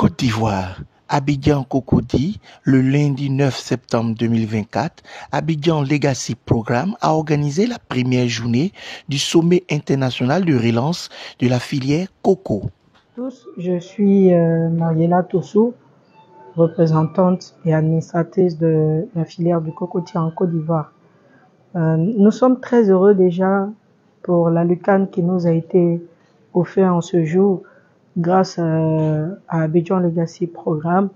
Côte d'Ivoire, Abidjan Cocody, le lundi 9 septembre 2024, Abidjan Legacy Programme a organisé la première journée du sommet international de relance de la filière coco. Je suis Mariela Tossou, représentante et administratrice de la filière du cocotier en Côte d'Ivoire. Nous sommes très heureux déjà pour la lucane qui nous a été offerte en ce jour grâce à Abidjan Legacy Programme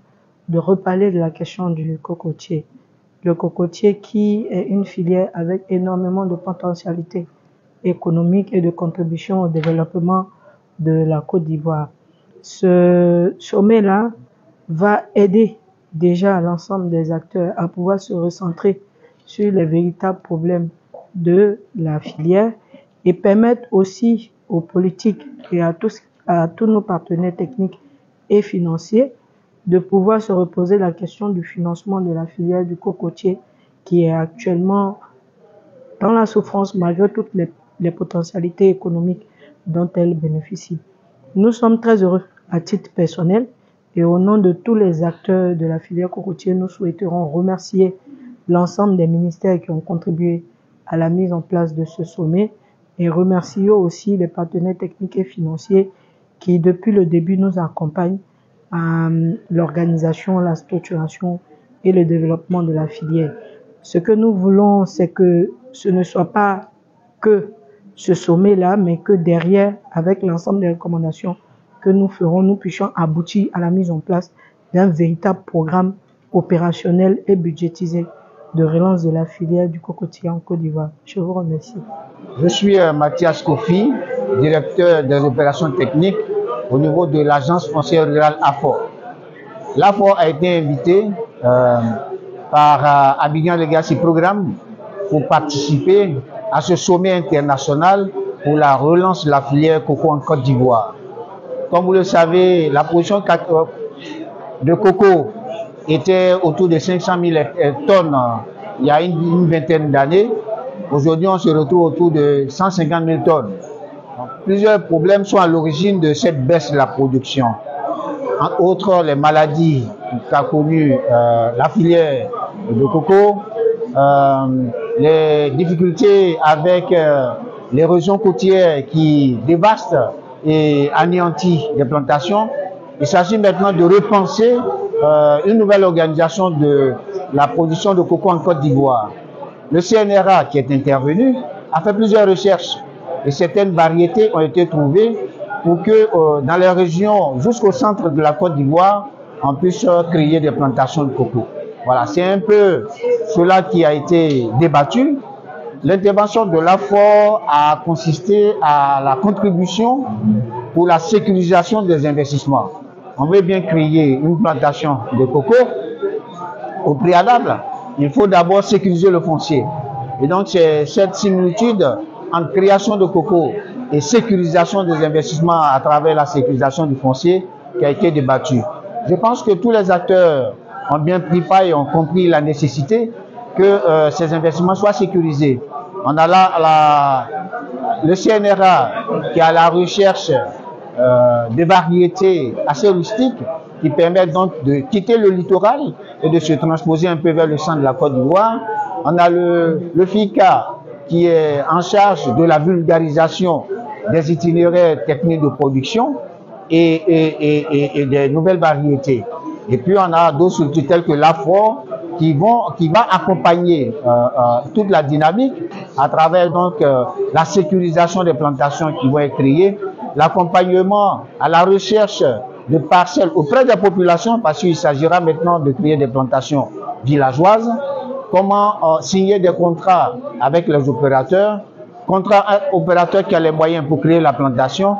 de reparler de la question du cocotier. Le cocotier qui est une filière avec énormément de potentialités économiques et de contribution au développement de la Côte d'Ivoire. Ce sommet-là va aider déjà l'ensemble des acteurs à pouvoir se recentrer sur les véritables problèmes de la filière et permettre aussi aux politiques et à tous nos partenaires techniques et financiers de pouvoir se reposer la question du financement de la filière du cocotier qui est actuellement dans la souffrance malgré toutes les potentialités économiques dont elle bénéficie. Nous sommes très heureux à titre personnel et au nom de tous les acteurs de la filière cocotier, nous souhaiterons remercier l'ensemble des ministères qui ont contribué à la mise en place de ce sommet et remercier aussi les partenaires techniques et financiers qui depuis le début nous accompagnent à l'organisation, la structuration et le développement de la filière. Ce que nous voulons, c'est que ce ne soit pas que ce sommet-là, mais que derrière, avec l'ensemble des recommandations que nous ferons, nous puissions aboutir à la mise en place d'un véritable programme opérationnel et budgétisé de relance de la filière du cocotier en Côte d'Ivoire. Je vous remercie. Je suis Mathias Kofi, directeur des opérations techniques au niveau de l'agence foncière rurale AFOR. L'AFOR a été invité par Abidjan Legacy Programme pour participer à ce sommet international pour la relance de la filière coco en Côte d'Ivoire. Comme vous le savez, la production de coco était autour de 500 000 tonnes il y a une vingtaine d'années. Aujourd'hui, on se retrouve autour de 150 000 tonnes. Donc, plusieurs problèmes sont à l'origine de cette baisse de la production. Entre autres, les maladies qu'a connues la filière de coco, les difficultés avec l'érosion côtière qui dévaste et anéantit les plantations. Il s'agit maintenant de repenser une nouvelle organisation de la production de coco en Côte d'Ivoire. Le CNRA qui est intervenu a fait plusieurs recherches et certaines variétés ont été trouvées pour que dans les régions jusqu'au centre de la Côte d'Ivoire, on puisse créer des plantations de coco. Voilà, c'est un peu cela qui a été débattu. L'intervention de l'AFOR a consisté à la contribution pour la sécurisation des investissements. On veut bien créer une plantation de coco. Au préalable, il faut d'abord sécuriser le foncier. Et donc, c'est cette similitude entre création de coco et sécurisation des investissements à travers la sécurisation du foncier qui a été débattue. Je pense que tous les acteurs ont bien pris part et ont compris la nécessité que ces investissements soient sécurisés. On a là le CNRA qui a la recherche des variétés assez rustiques qui permettent donc de quitter le littoral et de se transposer un peu vers le centre de la Côte d'Ivoire. On a le FICA qui est en charge de la vulgarisation des itinéraires techniques de production et des nouvelles variétés. Et puis on a d'autres structures telles que l'AFOR qui va accompagner toute la dynamique à travers donc la sécurisation des plantations qui vont être créées, l'accompagnement à la recherche de parcelles auprès des populations parce qu'il s'agira maintenant de créer des plantations villageoises, comment signer des contrats avec les opérateurs, opérateurs qui ont les moyens pour créer la plantation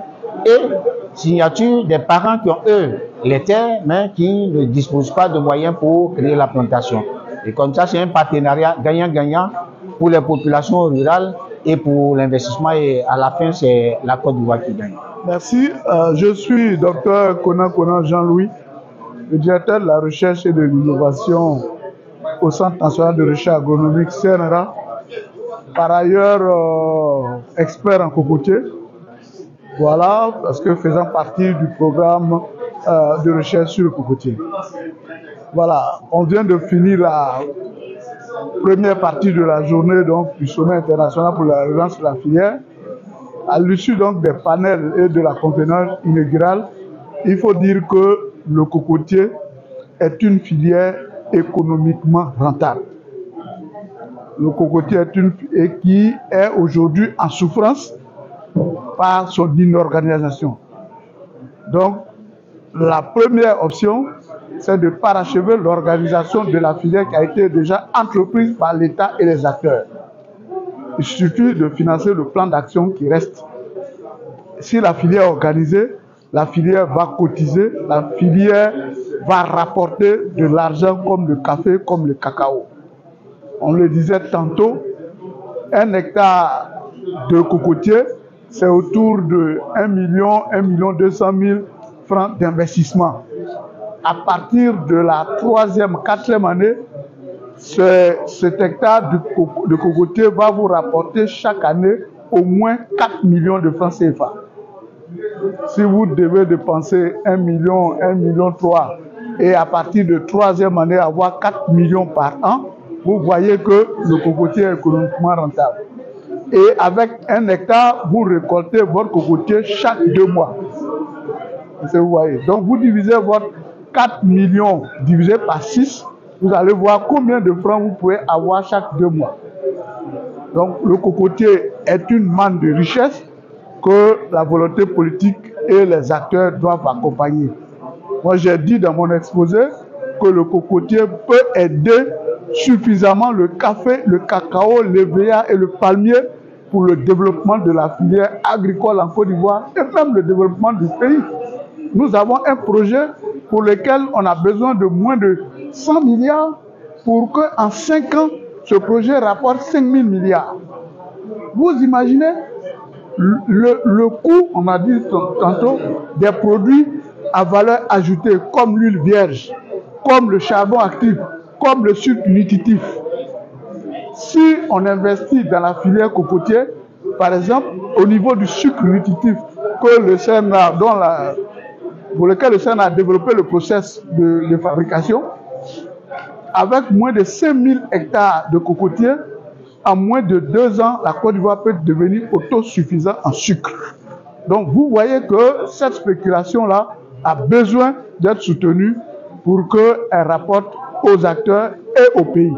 et signature des parents qui ont eux les terres mais qui ne disposent pas de moyens pour créer la plantation. Et comme ça, c'est un partenariat gagnant-gagnant pour les populations rurales et pour l'investissement et à la fin, c'est la Côte d'Ivoire qui gagne. Merci. Je suis Dr Kona Jean-Louis, le directeur de la recherche et de l'innovation au Centre national de recherche agronomique CNRA. Par ailleurs, expert en cocotier. Voilà, parce que faisant partie du programme de recherche sur le cocotier. Voilà, on vient de finir la première partie de la journée donc, du sommet international pour la relance de la filière. À l'issue donc des panels et de la conférence inaugurale, il faut dire que le cocotier est une filière économiquement rentable. Le cocotier est qui est aujourd'hui en souffrance par son inorganisation. Donc, la première option, c'est de parachever l'organisation de la filière qui a été déjà entreprise par l'État et les acteurs. Il suffit de financer le plan d'action qui reste. Si la filière est organisée, la filière va cotiser, la filière va rapporter de l'argent comme le café, comme le cacao. On le disait tantôt, 1 hectare de cocotier, c'est autour de 1 200 000 francs d'investissement. À partir de la 3e, 4e année, cet hectare de cocotier va vous rapporter chaque année au moins 4 millions de francs CFA. Si vous devez dépenser 1 million, 1,3 million, et à partir de 3e année avoir 4 millions par an, vous voyez que le cocotier est économiquement rentable. Et avec 1 hectare, vous récoltez votre cocotier chaque 2 mois. Vous voyez. Donc vous divisez votre 4 millions divisé par 6, vous allez voir combien de francs vous pouvez avoir chaque 2 mois. Donc le cocotier est une manne de richesse que la volonté politique et les acteurs doivent accompagner. Moi j'ai dit dans mon exposé que le cocotier peut aider suffisamment le café, le cacao, l'EVA et le palmier pour le développement de la filière agricole en Côte d'Ivoire et même le développement du pays. Nous avons un projet pour lequel on a besoin de moins de 100 milliards pour qu'en 5 ans, ce projet rapporte 5 000 milliards. Vous imaginez le coût, on a dit tantôt, des produits à valeur ajoutée comme l'huile vierge, comme le charbon actif, comme le sucre nutritif. Si on investit dans la filière cocotier, par exemple, au niveau du sucre nutritif que le CNA, pour lequel le CNA a développé le process de fabrication, avec moins de 5000 hectares de cocotiers, en moins de 2 ans, la Côte d'Ivoire peut devenir autosuffisante en sucre. Donc vous voyez que cette spéculation-là a besoin d'être soutenue pour qu'elle rapporte aux acteurs et au pays.